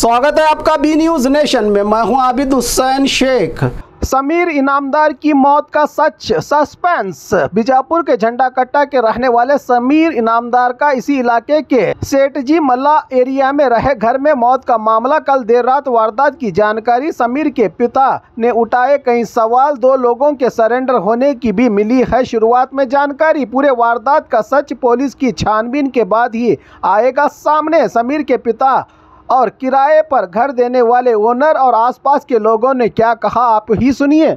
स्वागत है आपका बी न्यूज नेशन में। मैं हूं आबिद हुसैन शेख। समीर इनामदार की मौत का सच, सस्पेंस। बीजापुर के झंडा कट्टा के रहने वाले समीर इनामदार का इसी इलाके के सेठजी मल्ला एरिया में रहे घर में मौत का मामला। कल देर रात वारदात की जानकारी समीर के पिता ने उठाए कई सवाल। 2 लोगों के सरेंडर होने की भी मिली है शुरुआत में जानकारी। पूरे वारदात का सच पुलिस की छानबीन के बाद ही आएगा सामने। समीर के पिता और किराए पर घर देने वाले ओनर और आसपास के लोगों ने क्या कहा, आप ही सुनिए।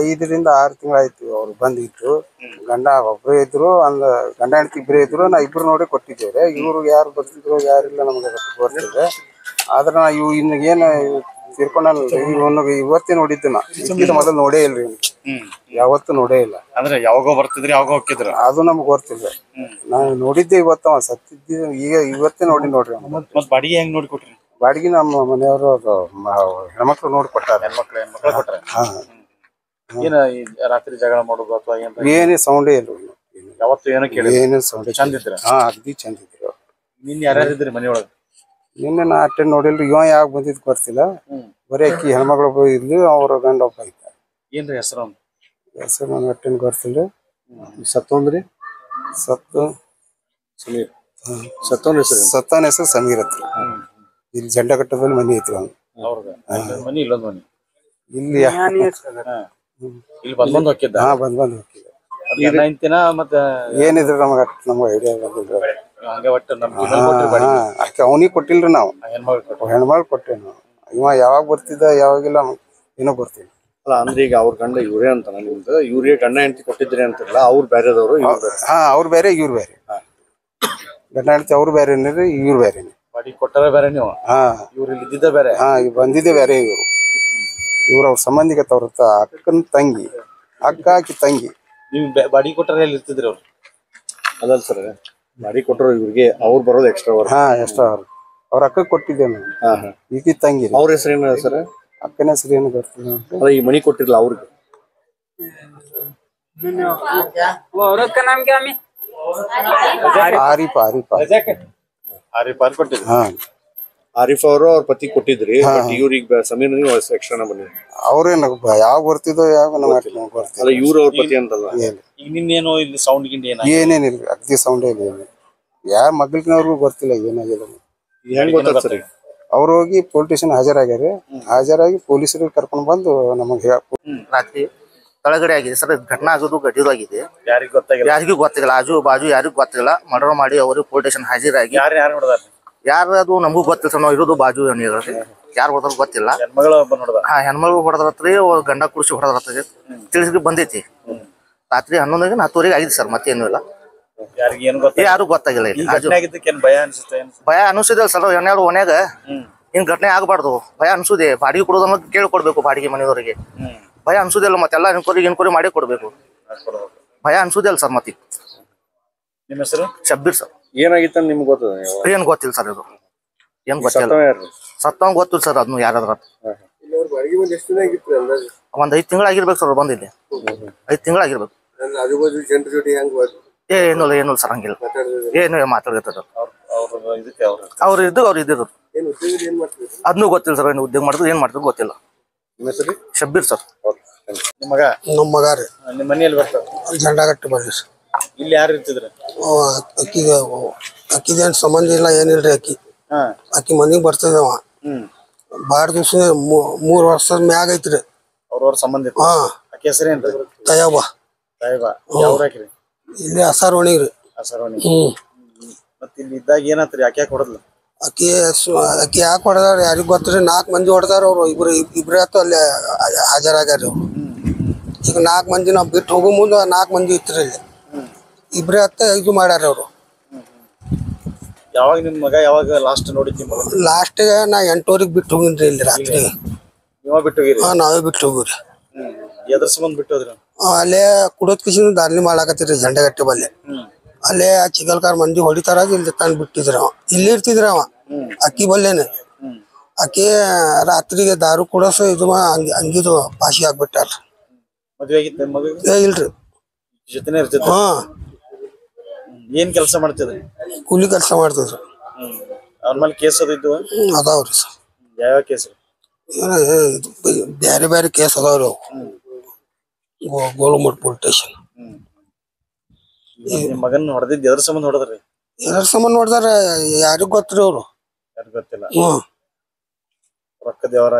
ಐದರಿಂದ 6 ತಿಂಗಳಾಯ್ತು ಅವ್ರು ಬಂದಿತ್ತು. ಗಂಡ ಒಬ್ಬರೇ ಇದ್ರು, ಗಂಡ ಹೆಂಡತಿ ಇಬ್ಬರೇ ಇದ್ರು. ನಾ ಇಬ್ರು ನೋಡಿ ಕೊಟ್ಟಿದ್ದೇವೆ. ಇವ್ರು ಯಾರು ಬರ್ತಿದ್ರು ಯಾರಿಲ್ಲ ನಮ್ಗೆ ಗೊತ್ತಿದೆ. ಆದ್ರೆ ನಾ ಇನ್ನು ಏನು ತೀರ್ಕೊಂಡಲ್ಲ, ಇವತ್ತೇ ನೋಡಿದ್ದು. ನಾ ಇದಕ್ಕಿಂತ ಮೊದಲು ನೋಡೇ ಇಲ್ರಿ, ಯಾವತ್ತೂ ನೋಡೇ ಇಲ್ಲ. ಅಂದ್ರೆ ಯಾವಾಗೋ ಬರ್ತಿದ್ರಿ ಯಾವಾಗ ಹೋಗ್ತಿದ್ರು ಅದು ನಮ್ಗೆ ಗೊತ್ತಿಲ್ಲ. ನಾನು ನೋಡಿದ್ದೆ ಇವತ್ತು, ಸತ್ತಿದ್ದ ಇವತ್ತೇ ನೋಡ್ರಿ. ಬಾಡಿಗೆ ಹೆಂಗ್ ನೋಡಿ ಕೊಟ್ರಿ? ಬಾಡಿಗೆ ನಮ್ಮ ಮನೆಯವರು ಹೆಣ್ಮಕ್ಳು ನೋಡಿ ಕೊಟ್ಟಾರ. ಹೆಣ್ಮಕ್ಳು ಕೊಟ್ರೆ ಏನ ರಾತ್ರಿ ಜಗಳ ಮಾಡೋದು ಅಥವಾ ಏನೇ ಸೌಂಡೇ ಇಲ್ಲ. ಯಾವತ್ತು ಏನೋ ಕೇಳಿ ಏನೇ ಸೌಂಡ್ ಚಂದ ಇದ್ರ? ಅಗ್ದಿ ಚಂದ ಇದ್ರು. ನಿನ್ ಯಾರ್ಯಾರಿದ್ರಿ ಮನೆಯೊಳಗ? ನಿನ್ನೆ ನಾ ಅಟ್ಟೆ ನೋಡಿಲ್ರಿ. ಇವ ಯಾವಾಗ ಬಂದಿದ್ ಗೊತ್ತಿಲ್ಲ. ಬರೀ ಅಕ್ಕಿ ಹೆಣ್ಮಕ್ಳು ಇದ್ಲು, ಅವ್ರ ಗಂಡ ಒಬ್ಬ ಇದ್ದ. ಏನ್ರಿ ಹೆಸರು? ಹೆಸರು ನಂಗೆ ಅಟ್ಟೆನ್ ಗೊತ್ತಿಲ್ಲ. ಸತ್ತೊಂದ್ರಿ ಸಮೀರ್. ಸತ್ತವನ ಹೆಸರು ಸಮೀರ್ ಹತ್ರ. ಇಲ್ಲಿ ಜಂಡ ಕಟ್ಟದಲ್ಲಿ ಮನಿ ಐತ್ರಿ. ಅವ್ರದ ಮನಿ ಇಲ್ಲೊಂದ್ ಮನಿ ಇಲ್ಲಿ ಇಲ್ಲಿ ಬಂದ್ ಹೋಗಿದ್ದ? ಬಂದ್ ಹೋಗಿದ್ದ. ಗಂಡ ಹೆಂಡ್ತಿನ ಮತ್ತ ಏನಿದ್ರು ನಮ್ಗೆ ಐಡಿಯಾ ಬಂದಿಲ್ರಿ. ಹಂಗೆ ಒಟ್ಟು ನಮ್ ಆಕೆ ಅವನಿಗೆ ಕೊಟ್ಟಿಲ್ರಿ ನಾವು, ಹೆಣ್ಮಗಳು ಹೆಣ್ಮಗಳು ಕೊಟ್ಟೇವಿ ನಾವು. ಇವ ಯಾವಾಗ ಬರ್ತಿದ್ದ ಯಾವಾಗಿಲ್ಲ ಏನೋ ಬರ್ತಿಲ್ಲ. ಅಲ್ಲ ಅಂದ್ರೆ ಈಗ ಅವ್ರ ಗಂಡ ಇವ್ರೇ ಅಂತಾನ ನಿಮ್ದು, ಇವ್ರಿಗೆ ಗಂಡ ಹೆಂಡತಿ ಕೊಟ್ಟಿದ್ರಿ ಅಂತಿರಲ್ಲ, ಅವ್ರು ಬೇರೆದವರು ಹಾ ಅವ್ರು ಬೇರೆ ಇವ್ರು ಬೇರೆ. ಗಂಡ ಹೆಂಡತಿ ಅವ್ರು ಬೇರೆ ಇವ್ರು ಬೇರೆ. ಬಾಡಿ ಕೊಟ್ಟಾರ ಬೇರೆ ನೀವು? ಹಾ ಇವ್ರು ಇಲ್ಲಿ ಇದ್ದಿದ್ದ ಬೇರೆ? ಹಾ ಈಗ ಬಂದಿದ್ದೆ ಬೇರೆ. ಇವ್ರು ಅವ್ರ ಸಂಬಂಧಿಕ ತವ್ರತ್ತ ಅಕ್ಕನ ತಂಗಿ, ಅಕ್ಕ ಆಕಿ ತಂಗಿ. ನೀವು ಬಾಡಿ ಕೊಟ್ಟಾರ ಎಲ್ಲಿ ಇರ್ತಿದ್ರಿ ಅವ್ರು? ಅದಲ್ಲ ಸರ್, ಬಾಡಿ ಕೊಟ್ಟರು ಇವ್ರಿಗೆ, ಅವ್ರು ಬರೋದು ಎಕ್ಸ್ಟ್ರಾ ಅವ್ರು. ಹಾ ಎಕ್ಸ್ಟ್ರಾ ಅವ್ರ ಅಕ್ಕ ಕೊಟ್ಟಿದ್ದೆ ನಾವು. ಈಕಿ ತಂಗಿ. ಅವ್ರ ಹೆಸರು ಏನ ಸರ್? ಅಕ್ಕನ ಹೆಸರು ಏನು ಗೊತ್ತಿಲ್ಲ. ಅಲ್ಲ ಈ ಮನಿ ಕೊಟ್ಟಿರ್ಲ ಅವ್ರಿಗೆ? ಆರಿಫ್ ಆರಿಫ್ ಕೊಟ್ಟಿದ್ರಿ? ಹಾ ಆರಿಫ್ ಅವರು ಅವ್ರ ಪತಿ ಕೊಟ್ಟಿದ್ರಿ, ಬಟ್ ಇವ್ರಿಗೆ ಸಮೀರ್ ಎಕ್ಸ್ಟ್ರಾ ಬನ್ನಿ. ಅವ್ರೇನು ಯಾವಾಗ ಬರ್ತಿದ್ದೋ ಯಾವಾಗ ನಮ್ಮ ಬರ್ತಿಲ್ಲ. ಅಲ್ಲ ಇವ್ರು ಅವ್ರ ಪತಿ ಅಂತಲ್ಲ? ಈಗ ನಿನ್ನೇನೋ ಇಲ್ಲಿ ಸೌಂಡ್ ಗಿಂಡ್ ಏನೇನಿಲ್ಲ, ಅಗ್ದಿ ಸೌಂಡ್ ಇಲ್ಲ. ಯಾರ ಮಗ್ಳಿನವ್ರಿಗೂ ಗೊತ್ತಿಲ್ಲ ಏನಾಗಿದೆ. ಹೆಂಗ್ ಗೊತ್ತಾಗ ಸರ್? ಅವ್ರು ಹೋಗಿ ಪೊಲೀಸ್ ಸ್ಟೇಷನ್ ಹಾಜರಾಗಿ ಪೊಲೀಸರಿಗೆ ಕರ್ಕೊಂಡು ಬಂದು ನಮಗೆ ರಾತ್ರಿ ತಳಗಡೆ ಆಗಿದೆ ಸರ್. ಘಟನಾ ಆಗೋದು ಗಡಿದು ಆಗಿದೆ. ಯಾರಿಗೂ ಗೊತ್ತಿಲ್ಲ, ಆಜು ಬಾಜು ಯಾರಿಗೂ ಗೊತ್ತಿಲ್ಲ. ಮರ್ಡರ್ ಮಾಡಿ ಅವರು ಪೊಲೀಸ್ ಸ್ಟೇಷನ್ ಹಾಜರಾಗಿ ಯಾರು ನೋಡಿದಾರ? ಯಾರು ಅದು ನಮಗೂ ಗೊತ್ತಿಲ್ಲ ಸರ್. ನಾವು ಇರೋದು ಬಾಜು ಯಾರು ಹೊಡೆದ್ರು ಗೊತ್ತಿಲ್ಲ. ಹಾ ಹೆಣ್ಮಗಳು ಹೊಡೆದ್ರತ್ರಿ, ಗಂಡ ಕುರ್ಸಿ ಹೊಡೆದ್ರತ್ರಿ ತಿಳಿಸಿ ಬಂದೈತಿ. ರಾತ್ರಿ 11 10 ಆಗಿದೆ ಸರ್. ಮತ್ತೇನು ಇಲ್ಲ, ಯಾರು ಗೊತ್ತಾಗಿಲ್ಲ. ಭಯ ಅನಿಸಿದಿಲ್ಲ ಸರ್. ಹೆಣ್ಣು ಮನ್ಯಾಗ ಹಿಂಗ್ ಘಟನೆ ಆಗ್ಬಾರ್ದು, ಭಯ ಅನ್ಸುದೆ. ಬಾಡಿಗೆ ಕೊಡೋದನ್ನ ಕೇಳ್ಕೊಡ್ಬೇಕು ಬಾಡಿಗೆ ಮನೆಯವರಿಗೆ. ಭಯ ಅನ್ಸುದಿಲ್ಲ, ಮತ್ತೆಲ್ಲ ಇನ್ಕ್ವೈರಿ ಮಾಡಿ ಕೊಡ್ಬೇಕು. ಭಯ ಅನ್ಸುದಿಲ್ಲ ಸರ್. ಮತ್ತೆ ನಿಮ್ಮ ಹೆಸರು? ಶಬ್ಬೀರ್ ಸರ್. ಏನಾಗಿತ್ತ ನಿಮ್ಗೆ ಗೊತ್ತದ? ಏನ್ ಗೊತ್ತಿಲ್ಲ ಸರ್. ಇದು ಏನ್ ಗೊತ್ತಿಲ್ಲ. ಸತ್ತವಂಗ ಗೊತ್ತಿಲ್ಲ ಸರ್. ಅದನ್ನು ಯಾರಾದ್ರ ಒಂದ್ 5 ತಿಂಗಳಾಗಿರ್ಬೇಕು ಸರ್ ಬಂದಿಲ್ಲಿ. 5 ತಿಂಗಳಾಗಿರ್ಬೇಕು. ಏನು ಸರ್ ಹಂಗಿಲ್ಲ. ಏನು ಮಾತಾಡ್ತಾರೆ ಅವ್ರು ಇದ್ದಿದ್ರು. ಅದನ್ನೂ ಗೊತ್ತಿಲ್ಲ ಸರ್. ಏನು ಉದ್ಯೋಗ ಮಾಡಿದ್ರು ಏನ್ ಮಾಡಿದ್ರು ಗೊತ್ತಿಲ್ಲ. ಶಬ್ಬೀರ್ ಸರ್. ನಮ್ಮ ಮಗ ರೀ. ನಿಮ್ಮ ಮನೆಯಲ್ಲಿ ಬರ್ತಾವ? ಜಂಡಾಗಟ್ಟಿ ಬರ್ರಿ ಸರ್. ಇಲ್ಲಿ ಯಾರು ಇರ್ತಿದ್ರು? ಅಕ್ಕಿದೇನ್ ಸಂಬಂಧ ಇಲ್ಲ, ಏನಿಲ್ರಿ. ಅಕ್ಕಿ ಮನಿಗ್ ಬರ್ತದವ. ಬಾಳ ದಿವ್ಸ 3 ವರ್ಷದ ಮ್ಯಾಗ ಐತ್ರಿ ಅವ್ರವ್ರ ಸಂಬಂಧ. ಅಕ್ಕಿ ಹೆಸರೇನ್ರಿ? ತಯಬ. ಇಲ್ಲಿ ಅಸಾರೋಣಿಗ್ರಿ. ಮತ್ತೆ ಇಲ್ಲಿ ಇದ್ದಾಗ ಏನಾತ್ರಿ? ಅಕ್ಕಿ ಯಾಕೆ ಹೊಡದ್ಲ? ಅಕ್ಕಿ ಯಾಕೆ ಹೊಡೆದಾರ ಯಾರಿಗ್ ಗೊತ್ತ್ರಿ. 4 ಮಂದಿ ಹೊಡೆದಾರ ಅವ್ರು. ಇಬ್ರೇ ಆತು ಅಲ್ಲಿ ಹಾಜರಾಗ್ಯಾರ ಅವ್ರು. ಈಗ 4 ಮಂದಿ ನಾವು ಬಿಟ್ಟು ಹೋಗೋ ಮುಂದೆ 4 ಮಂದಿ ಇತ್ರಿ ಇಲ್ಲಿ. ಇಬ್ರೇ ಹತ್ತ ಇದು ಮಾಡ್ಯಾರ ಅವ್ರು. ಯಾವಾಗ ನಿಮ್ ಮಗ ಯಾವಾಗ ಲಾಸ್ಟ್ ನೋಡಿದ್ರಿ? ಲಾಸ್ಟಿಗೆ ನಾ 8 ಬಿಟ್ಟು ಹೋಗಿನ್ರಿ ಇಲ್ಲಿ ರಾತ್ರಿ. ನಾವೇ ಬಿಟ್ಟು ಹೋಗಿರಿ. ಎದ್ರ ಸಂಬಂಧ ಬಿಟ್ಟು ಹೋದ್ರಿ? ಅಲ್ಲೇ ಕುಡೋದ್ ಕಿಸಿನ ದಾರಿ ಮಾಡಾಕತ್ತಿರಿ ಜಂಡಗಟ್ಟೆ ಬಲ್ಲೆ. ಅಲ್ಲೇ ಆ ಚಿಗಲ್ಕಾರ್ ಮಂದಿ ಹೊಡಿತಾರ ಇಲ್ಲಿ ತಂದು ಬಿಟ್ಟಿದ್ರ. ಇಲ್ಲಿ ಇರ್ತಿದ್ರ ಅವ ಅಕ್ಕಿ ಬಲ್ಲೇನೆ. ಅಕ್ಕಿ ರಾತ್ರಿಗೆ ದಾರು ಕುಡಸ ಇದು ಹಂಗಿದು ಪಾಶಿ ಆಗ್ಬಿಟ್ಟಾರ. ಇಲ್ರಿ. ಹಾ ಏನ್ ಕೆಲಸ ಮಾಡ್ತಿದ್ರಿ? ಕೂಲಿ ಕೆಲಸ ಮಾಡ್ತಿದ್ರು. ಅವ್ರ ಮೇಲೆ ಕೇಸ್ ಅದಿದ್ವು? ಅದಾವ್ರಿ ಸರ್. ಯಾವ ಕೇಸ್? ಬೇರೆ ಬೇರೆ ಕೇಸ್ ಅದಾವ್ರಿ ಅವು. ಗೋಲಮಟ್ ಪೊಲೀಸ್ ಸ್ಟೇಷನ್. ನಿಮ್ ಮಗನ್ ಹೊಡೆದಿದ್ದು ಎದ್ರ ಸಂಬಂಧ ಹೊಡೆದ್ರಿ? ಎದ್ರ ಸಂಬಂಧ ಹೊಡೆದಾರ ಯಾರಿಗ್ ಗೊತ್ತ್ರಿ ಅವ್ರು. ಯಾರಿಗ್ ಗೊತ್ತಿಲ್ಲ. ರೊಕ್ಕದ ವ್ಯವಹಾರ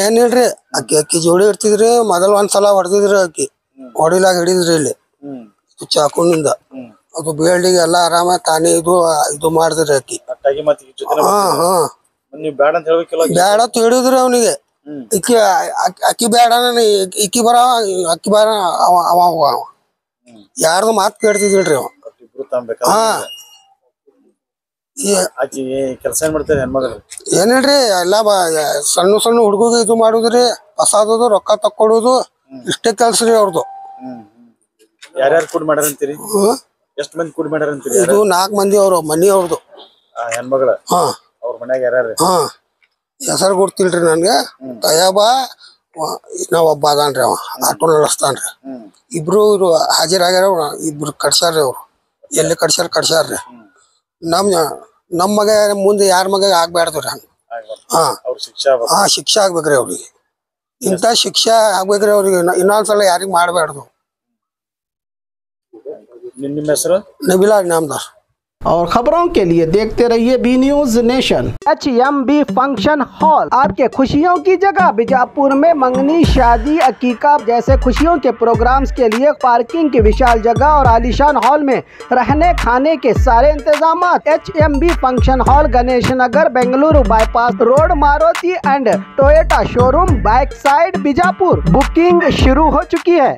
ಏನಿಲ್ರಿ. ಅಕ್ಕಿ ಜೋಡಿ ಇರ್ತಿದ್ರಿ. ಮೊದಲ್ ಒಂದ್ಸಲ ಹೊಡೆದಿದ್ರಿ. ಅಕ್ಕಿ ಹೊಡಿಲಾಗ ಹಿಡಿದ್ರಿ ಇಲ್ಲಿ ಚಾಕುನಿಂದ. ಅದು ಬೇಲ್ಡಿಗೆ ಎಲ್ಲ ಆರಾಮ ತಾನೇ ಇದು ಮಾಡಿದ್ರಿ ಅಕ್ಕಿ. ಬ್ಯಾಡ ಅಂತ ಹೇಳ್ಬೇಕಿಲ್ಲ. ಬ್ಯಾಡ ಅಂತ ಹೇಳಿದ್ರಿ ಅವನಿಗೆ. ಅಕ್ಕಿ ಬೇಡ ಇಕ್ಕಿ ಬರ ಅಕ್ಕಿ ಬರ ಅವ ಯಾರ್ದು ಮಾತು ಕೇಳ್ತಿದ್ರಿ ಅವ. ಹಾ ಕೆಲಸ ಏನ್ ಮಾಡ್ತಾರೆ ಹೆಣ್ಮಗಳು? ಏನಿಲ್ರಿ ಎಲ್ಲ ಸಣ್ಣ ಸಣ್ಣ ಹುಡುಗಗೆ ಇದು ಮಾಡುದ್ರಿ. ಹೊಸಾದದು ರೊಕ್ಕ ತಕ್ಕೊಡುದು ಇಷ್ಟೇ ಕೆಲ್ಸ ರೀ ಅವ್ರದ್ದು. ಯಾರ್ಯಾರು ಕೂಡಿ ಮಾಡ್ಯಾರಂತೀರಿ? ಎಷ್ಟ್ ಮಂದಿ ಕೂಡಿ ಮಾಡ್ಯಾರಂತೀರಿ? ಇದು 4 ಮಂದಿ ಅವ್ರ ಮನಿ ಅವ್ರದ್ದು ಹೆಣ್ಮಗಳ. ಅವ್ರ ಮನ್ಯಾಗ ಯಾರ್ಯಾರು? ಹೆಸರು ಗೊತ್ತಿಲ್ರಿ ನನ್ಗೆ. ತಯಬ ನಾವ್ ಒಬ್ಬ ಅದಾನ್ರಿ. ಅವ ಆಟೋ ನಡೆಸ್ತಾನ್ರಿ. ಇಬ್ರು ಇವ್ರು ಹಾಜರಾಗ್ಯಾರ. ಇಬ್ರು ಕಡ್ಸ್ಯಾರ್ರಿ. ಅವ್ರು ಎಲ್ಲಿ ಕಡ್ಸ್ಯಾರ್ರಿ. ನಮ್ಮ ಮಗ ಮುಂದೆ ಯಾರ ಮಗ ಆಗ್ಬ್ಯಾಡ್ದ್ರಿ ಹಂಗ. ಶಿಕ್ಷೆ ಆಗ್ಬೇಕ್ರಿ ಅವ್ರಿಗೆ. ಇಂಥ ಶಿಕ್ಷೆ ಆಗ್ಬೇಕ್ರಿ ಅವ್ರಿಗೆ. ಇನ್ನೊಂದ್ಸಲ ಯಾರಿಗ್ ಮಾಡ್ಬ್ಯಾಡ್ದು. ನಿಮ್ಮ ಹೆಸರು? ನಬಿಲಾ ಇನಾಮ್ದಾರ್. और खबरों के लिए देखते रहिए B News Nation. HMB function hall आपके खुशियों की जगह। बीजापुर में मंगनी, शादी, अकीका जैसे खुशियों के प्रोग्राम्स के लिए पार्किंग की विशाल जगह और आलीशान हॉल में रहने खाने के सारे इंतजाम। HMB function hall, Ganesh Nagar, Bengaluru bypass road, Maruti and Toyota showroom, back side, Bijapur. Booking शुरू हो चुकी है।